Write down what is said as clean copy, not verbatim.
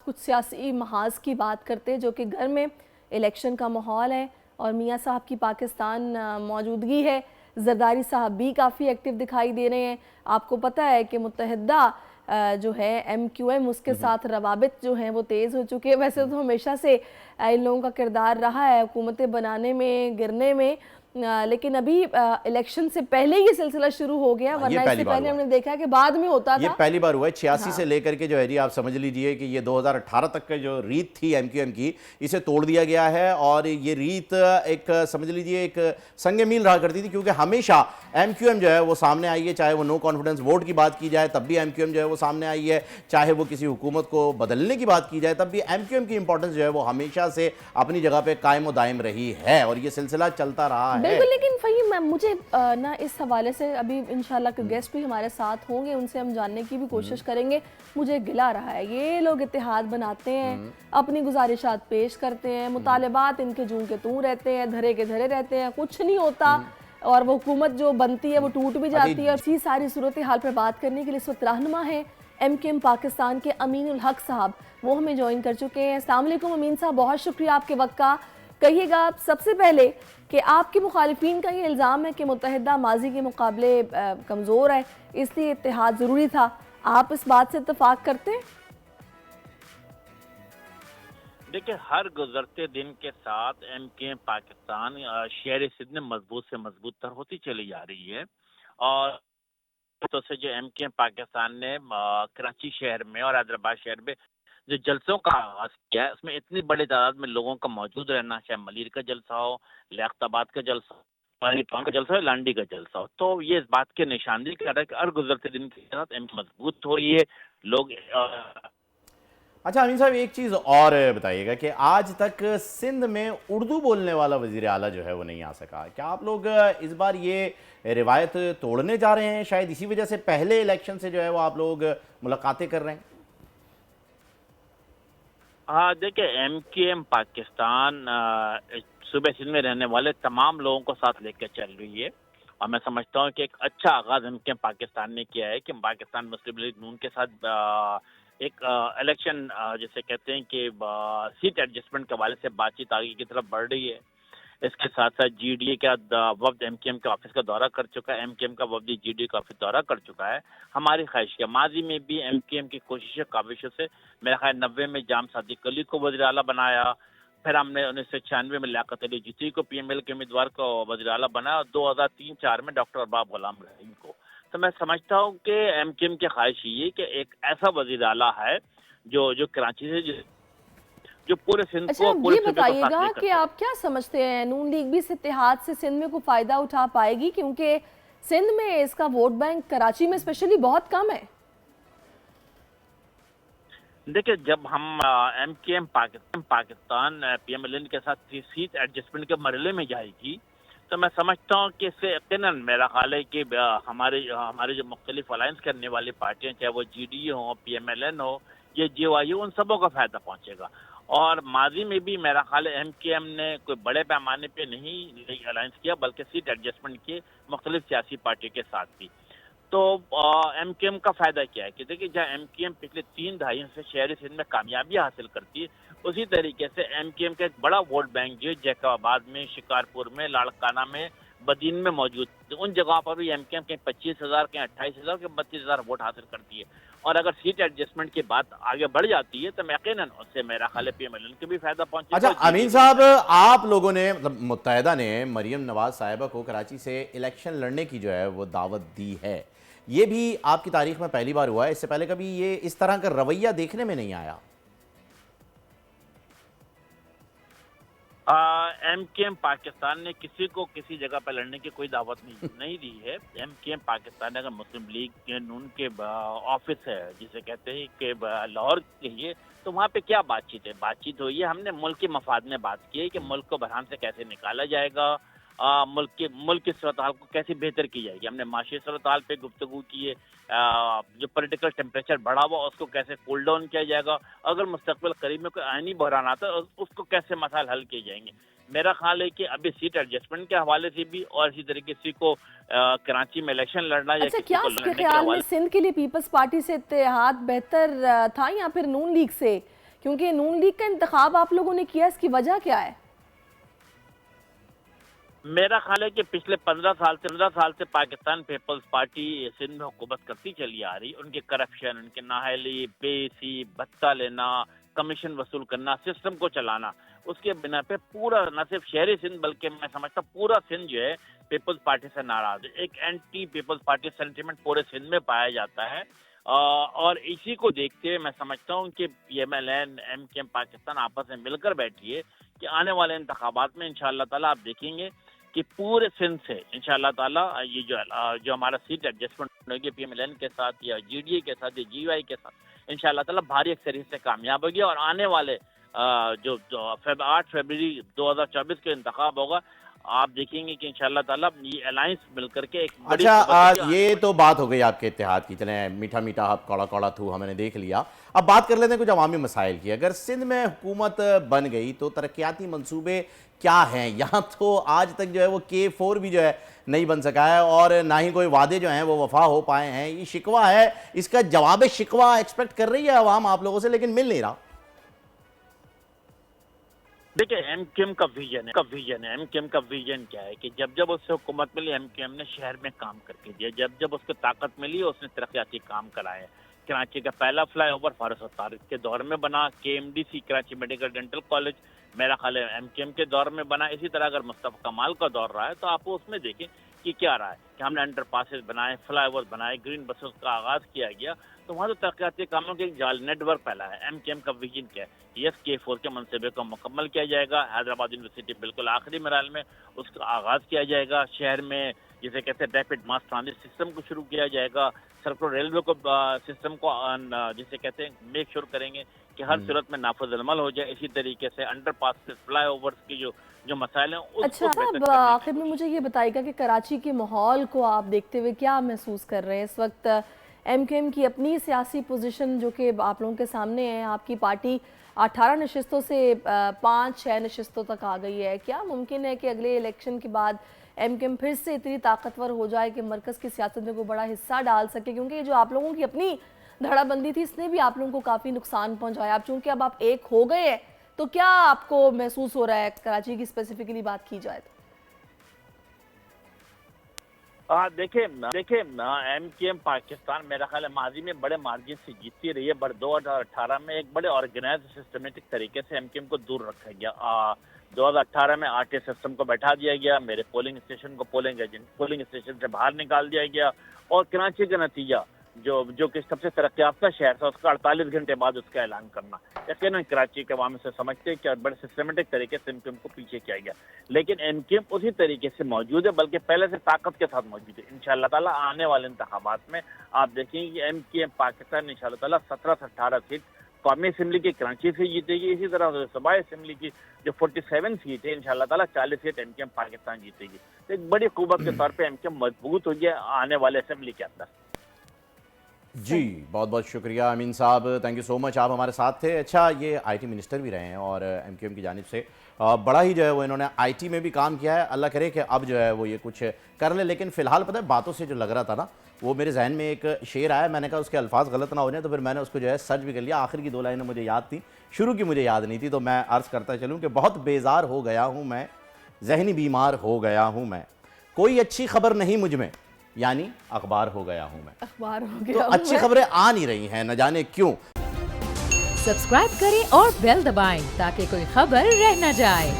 کچھ سیاسی محاذ کی بات کرتے ہیں جو کہ گھر میں الیکشن کا ماحول ہے اور میاں صاحب کی پاکستان موجودگی ہے. زرداری صاحب بھی کافی ایکٹیو دکھائی دے رہے ہیں. آپ کو پتہ ہے کہ متحدہ جو ہے ایم کیو ایم اس کے ساتھ روابط جو ہیں وہ تیز ہو چکے ہیں. ویسے تو ہمیشہ سے ان لوگوں کا کردار رہا ہے حکومتیں بنانے میں, گرنے میں, لیکن ابھی الیکشن سے پہلے یہ سلسلہ شروع ہو گیا, ورنہ اس سے پہلے ہم نے دیکھا کہ بعد میں ہوتا تھا. یہ پہلی بار ہوا ہے 86 سے لے کر کے جو ہے جی آپ سمجھ لیجئے کہ یہ 2018 تک کا جو ریت تھی ایم کیو ایم کی, اسے توڑ دیا گیا ہے. اور یہ ریت ایک سمجھ لیجئے ایک سنگ میل رہا کرتی تھی, کیونکہ ہمیشہ ایم کیو ایم جو ہے وہ سامنے آئی ہے, چاہے وہ نو کانفیڈنس ووٹ کی بات کی جائے تب بھی ایم کیو ایم جو ہے وہ سامنے آئی ہے, چاہے وہ کسی حکومت کو بدلنے کی بات کی جائے تب بھی ایم کیو ایم کی امپورٹنس جو ہے وہ ہمیشہ سے اپنی جگہ پہ قائم و دائم رہی ہے, اور یہ سلسلہ چلتا رہا ہے. بالکل. لیکن فہیم مجھے نا اس حوالے سے ابھی انشاءاللہ کہ گیسٹ بھی ہمارے ساتھ ہوں گے, ان سے ہم جاننے کی بھی کوشش کریں گے. مجھے گلا رہا ہے یہ لوگ اتحاد بناتے ہیں, اپنی گزارشات پیش کرتے ہیں, مطالبات ان کے جوں کے توں رہتے ہیں, دھرے کے دھرے رہتے ہیں, کچھ نہیں ہوتا, اور وہ حکومت جو بنتی ہے وہ ٹوٹ بھی جاتی ہے. اور اسی ساری صورتحال پہ بات کرنے کے لیے اس وقت رہنما ہے ایم کیو ایم پاکستان کے امین الحق صاحب, وہ ہمیں جوائن کر چکے ہیں. السلام علیکم امین صاحب, بہت شکریہ آپ کے وقت کا. کہیے گا آپ سب سے پہلے کہ آپ کے مخالفین کا یہ الزام ہے کہ متحدہ ماضی کے مقابلے کمزور ہے, اس لیے اتحاد ضروری تھا. آپ اس بات سے اتفاق کرتے ہیں؟ دیکھیں, ہر گزرتے دن کے ساتھ ایم کیو ایم پاکستان شہر سندھ میں مضبوط سے مضبوط تر ہوتی چلی جا رہی ہے. اور تو سے جو ایم کیو ایم پاکستان نے کراچی شہر میں اور حیدرآباد شہر میں جو جلسوں کا آغاز کیا ہے, اس میں اتنی بڑی تعداد میں لوگوں کا موجود رہنا, چاہے ملیر کا جلسہ ہو, لیاقت آباد کا جلسہ ہو, پانی ٹاؤن کا جلسہ ہو, لانڈی کا جلسہ ہو, تو یہ اس بات کی نشاندہی کر رہا ہے کہ ہر گزرتے دن کے ساتھ ایم مضبوط ہو رہی ہے. لوگ اچھا امین صاحب, ایک چیز اور بتائیے گا کہ آج تک سندھ میں اردو بولنے والا وزیر اعلیٰ جو ہے وہ نہیں آ سکا. کیا آپ لوگ اس بار یہ روایت توڑنے جا رہے ہیں؟ شاید اسی وجہ سے پہلے الیکشن سے جو ہے وہ آپ لوگ ملاقاتیں کر رہے ہیں. ہاں دیکھیں, ایم کیو ایم پاکستان صوبے سندھ میں رہنے والے تمام لوگوں کو ساتھ لے کے چل رہی ہے, اور میں سمجھتا ہوں کہ ایک اچھا آغاز ایم کیو ایم پاکستان نے کیا ہے کہ پاکستان مسلم لیگ نون کے ساتھ ایک الیکشن جسے کہتے ہیں کہ سیٹ ایڈجسٹمنٹ کے حوالے سے بات چیت آگے کی طرف بڑھ رہی ہے. اس کے ساتھ ساتھ جی ڈی اے کا وفد ایم کیو ایم کے آفس کا دورہ کر چکا ہے, ایم کیو ایم کا وفد جی ڈی اے کا آفس دورہ کر چکا ہے. ہماری خواہش ہے, ماضی میں بھی ایم کیو ایم کی کوششیں کاوشوں سے میرا خیال 90 میں جام صادق علی کو وزیر اعلیٰ بنایا, پھر ہم نے 1996 میں لیاقت علی جیتی کو پی ایم ایل کے امیدوار کو وزیر اعلیٰ بنایا, اور 2003-04 میں ڈاکٹر ارباب غلام رحیم کو. تو میں سمجھتا ہوں کہ ایم کیو ایم کی خواہش یہ کہ ایک ایسا وزیر اعلیٰ ہے جو کراچی سے جو پورے سندھ اچھا, کو پورے یہ صوبے کو بتائیے ساتھ گا لے کر کہ آپ کیا سمجھتے ہیں نون لیگ بھی اس اتحاد سے سندھ میں کوئی فائدہ اٹھا پائے گی, کیونکہ سندھ میں اس کا ووٹ بینک کراچی میں اسپیشلی بہت کم ہے. دیکھیں, جب ہم M Q M Pakistan P M L N کے ساتھ سیٹ ایڈجسٹمنٹ کے مرحلے میں جائے گی, تو میں سمجھتا ہوں کہ اس سے یقیناً میرا خیال ہے کہ ہمارے جو مختلف الائنس کرنے والی پارٹیاں, چاہے وہ جی ڈی اے ہو, پی ایم ایل این ہو یا جی او آئی ہو, ان سبوں کا فائدہ پہنچے گا. اور ماضی میں بھی میرا خیال ہے ایم کیو ایم نے کوئی بڑے پیمانے پہ نہیں الائنس کیا, بلکہ سیٹ ایڈجسٹمنٹ کیے مختلف سیاسی پارٹی کے ساتھ بھی. تو ایم کیو ایم کا فائدہ کیا ہے کہ دیکھیں, جہاں ایم کیو ایم پچھلے 3 دہائیوں سے شہر سندھ میں کامیابی حاصل کرتی ہے, اسی طریقے سے ایم کیو ایم کا ایک بڑا ووٹ بینک جو جیکب آباد میں, شکارپور میں, لاڑکانہ میں, بدین میں موجود ہے. ان جگہوں پر بھی ایم کیو ایم کہیں 25,000, کہیں 28,000, کہیں 32,000 ووٹ حاصل کرتی ہے. اور اگر سیٹ ایڈجسٹمنٹ کی بات آگے بڑھ جاتی ہے تو یقیناً اس سے میرا خیال ہے پی ایم ایل این کو بھی فائدہ پہنچے گا. اچھا امین صاحب, آپ لوگوں نے مطلب متحدہ نے مریم نواز صاحبہ کو کراچی سے الیکشن لڑنے کی جو ہے وہ دعوت دی ہے, یہ بھی آپ کی تاریخ میں پہلی بار ہوا ہے, اس سے پہلے کبھی یہ اس طرح کا رویہ دیکھنے میں نہیں آیا. ایم کیو ایم پاکستان نے کسی کو کسی جگہ پہ لڑنے کی کوئی دعوت نہیں دی ہے. ایم کیو ایم پاکستان اگر مسلم لیگ کے نون کے آفس ہے جسے کہتے ہیں کہ لاہور کہیے, تو وہاں پہ کیا بات چیت ہے؟ بات چیت ہوئی ہے, ہم نے ملک کے مفاد میں بات کی ہے کہ ملک کو بحران سے کیسے نکالا جائے گا, ملک کی صورتحال کو کیسے بہتر کی جائے گی. ہم نے معاشی صورتحال پہ گفتگو کی ہے, جو پولیٹیکل ٹیمپریچر بڑھا ہوا اس کو کیسے کول ڈاؤن کیا جائے گا, اگر مستقبل قریب میں کوئی آئینی بحران آتا ہے اس کو کیسے مسائل حل کیے جائیں گے. میرا خیال ہے کہ ابھی سیٹ ایڈجسٹمنٹ کے حوالے سے بھی, اور اسی طریقے سے کو کراچی میں الیکشن لڑنا یا اچھا, کسی کیا کو اس کے لڑنے کے خیال میں حوالے سندھ کے لیے پیپلز پارٹی سے اتحاد بہتر تھا یا پھر نون لیگ سے, کیونکہ نون لیگ کا انتخاب آپ لوگوں نے کیا، اس کی وجہ کیا ہے؟ میرا خیال ہے کہ پچھلے 15 سال سے پاکستان پیپلز پارٹی سندھ میں حکومت کرتی چلی آ رہی. ان کے کرپشن، ان کے نااہلی، بیسی، بھتہ لینا، کمیشن وصول کرنا، سسٹم کو چلانا، اس کے بنا پہ پورا نہ صرف شہری سندھ بلکہ میں سمجھتا ہوں پورا سندھ جو ہے پیپلز پارٹی سے ناراض ہے. ایک اینٹی پیپلز پارٹی سینٹیمنٹ پورے سندھ میں پایا جاتا ہے، اور اسی کو دیکھتے ہوئے میں سمجھتا ہوں کہ P M L N, M Q M Pakistan آپس میں مل کر بیٹھی ہے کہ آنے والے انتخابات میں انشاءاللہ تعالیٰ آپ دیکھیں گے کہ پورے سندھ سے انشاءاللہ تعالیٰ یہ جو ہمارا سیٹ ایڈجسٹمنٹ ہوگی پی ایم ایل این کے ساتھ یا جی ڈی اے کے ساتھ یا جی وائی کے ساتھ، انشاءاللہ تعالیٰ بھاری اکثریت سے کامیاب ہوگی. اور آنے والے جو 8 فروری 2024 کے انتخاب ہوگا، آپ دیکھیں گے کہ انشاءاللہ تعالیٰ یہ الائنس مل کر کے ایک بڑی اچھا، یہ تو بات ہو گئی آپ کے اتحاد کی. چلیں میٹھا میٹھا آپ کوڑا کوڑا تھو ہم نے دیکھ لیا. اب بات کر لیتے ہیں کچھ عوامی مسائل کی. اگر سندھ میں حکومت بن گئی تو ترقیاتی منصوبے کیا ہیں؟ یہاں تو آج تک جو ہے وہ K4 بھی جو ہے نہیں بن سکا ہے، اور نہ ہی کوئی وعدے جو ہیں وہ وفا ہو پائے ہیں. یہ شکوہ ہے، اس کا جواب شکوہ ایکسپیکٹ کر رہی ہے عوام آپ لوگوں سے، لیکن مل نہیں رہا. دیکھیں ایم کیو ایم کا ویژن ہے. ایم کیو ایم کا ویژن کیا ہے کہ جب اس سے حکومت ملی، ایم کیو ایم نے شہر میں کام کر کے دیا. جب اس کو طاقت ملی اس نے ترقیاتی کام کرائے. کراچی کا پہلا فلائی اوور فاروق ستار کے دور میں بنا. KMDC Karachi medical dental college میرا خیال ہے ایم کیو ایم کے دور میں بنا. اسی طرح اگر مصطفیٰ کمال کا دور رہا ہے تو آپ اس میں دیکھیں کہ کیا رہا ہے کہ ہم نے انڈر پاسز بنائے، فلائی اوور بنائے، گرین بسز کا آغاز کیا گیا. تو وہاں تو ترقیاتی کاموں کے ایک جال نیٹ ورک پھیلا ہے. ایم کیو ایم کا ویژن کیا ہے؟ یس K4 کے منصوبے کو مکمل کیا جائے گا. حیدرآباد یونیورسٹی بالکل آخری مراحل میں، اس کا آغاز کیا جائے گا. شہر میں جسے کہتے ہیں ریپڈ ماس ٹرانزٹ سسٹم کو شروع کیا جائے گا. سرکل ریلوے کو سسٹم کو جسے کہتے ہیں میک شور کریں گے کہ ہر صورت میں نافذ العمل ہو جائے. اسی طریقے سے انڈر پاس فلائی اوورز کی جو مسائل ہیں اس کو اچھا، اب آخر میں مجھے یہ بتائیے گا کہ کراچی کے ماحول کو آپ دیکھتے ہوئے کیا محسوس کر رہے ہیں اس وقت؟ ایم کیو ایم کی اپنی سیاسی پوزیشن جو کہ آپ لوگوں کے سامنے ہے، آپ کی پارٹی 18 نشستوں سے 5-6 نشستوں تک آ گئی ہے. کیا ممکن ہے کہ اگلے الیکشن کے بعد ایم کیو ایم پھر سے اتنی طاقتور ہو جائے کہ مرکز کی سیاست میں کوئی بڑا حصہ ڈال سکے؟ کیونکہ یہ جو آپ لوگوں کی اپنی دھڑا بندی تھی اس نے بھی آپ لوگوں کو کافی نقصان پہنچایا. اب چونکہ اب آپ ایک ہو گئے ہیں تو کیا آپ کو محسوس ہو رہا ہے کراچی کی اسپیسیفکلی بات کی جائے تو؟ دیکھیں ایم کیو ایم پاکستان میرا خیال ہے ماضی میں بڑے مارجن سے جیتتی رہی ہے. 2018 میں ایک بڑے آرگنائز سسٹمیٹک طریقے سے ایم کیو ایم کو دور رکھا گیا. 2018 میں RTA سسٹم کو بیٹھا دیا گیا. میرے پولنگ اسٹیشن کو پولنگ اسٹیشن سے باہر نکال دیا گیا. اور کراچی کا نتیجہ جو کہ سب سے ترقی یافتہ شہر تھا، اس کا 48 گھنٹے بعد اس کا اعلان کرنا، یقیناً کراچی کے عوام سے سمجھتے ہیں کہ بڑے سسٹمیٹک طریقے سے ایم کیو ایم کو پیچھے کیا گیا. لیکن ایم کیو ایم اسی طریقے سے موجود ہے، بلکہ پہلے سے طاقت کے ساتھ موجود ہے. انشاءاللہ تعالیٰ آنے والے انتخابات میں آپ دیکھیں گے کہ ایم کیو ایم پاکستان انشاءاللہ تعالیٰ 17 سے 18 سیٹ قومی اسمبلی کی کراچی سے جیتے گی. اسی طرح صوبائی اسمبلی کی جو 47 سیٹ ہے انشاءاللہ تعالیٰ 40 seat M Q M Pakistan جیتے گی. ایک بڑی قوت کے طور پہ ایم کیو ایم مضبوط ہو گیا آنے والے اسمبلی کے اندر. جی بہت بہت شکریہ امین صاحب، تھینک یو سو مچ، آپ ہمارے ساتھ تھے. اچھا، یہ آئی ٹی منسٹر بھی رہے ہیں اور ایم کیو ایم کی جانب سے بڑا ہی جو ہے وہ انہوں نے آئی ٹی میں بھی کام کیا ہے. اللہ کرے کہ اب جو ہے وہ یہ کچھ کر لے. لیکن فی الحال پتہ ہے باتوں سے جو لگ رہا تھا نا، وہ میرے ذہن میں ایک شعر آیا. میں نے کہا اس کے الفاظ غلط نہ ہو جائیں، تو پھر میں نے اس کو جو ہے سرچ بھی کر لیا. آخر کی 2 لائنیں مجھے یاد تھیں، شروع کی مجھے یاد نہیں تھی. تو میں عرض کرتا چلوں کہ بہت بیزار ہو گیا ہوں میں، ذہنی بیمار ہو گیا ہوں میں، کوئی اچھی خبر نہیں مجھ میں، یعنی اخبار ہو گیا ہوں میں. اخبار ہو تو گیا. اچھی خبریں آ نہیں رہی ہیں، نہ جانے کیوں. سبسکرائب کریں اور بیل دبائیں تاکہ کوئی خبر رہ نہ جائے.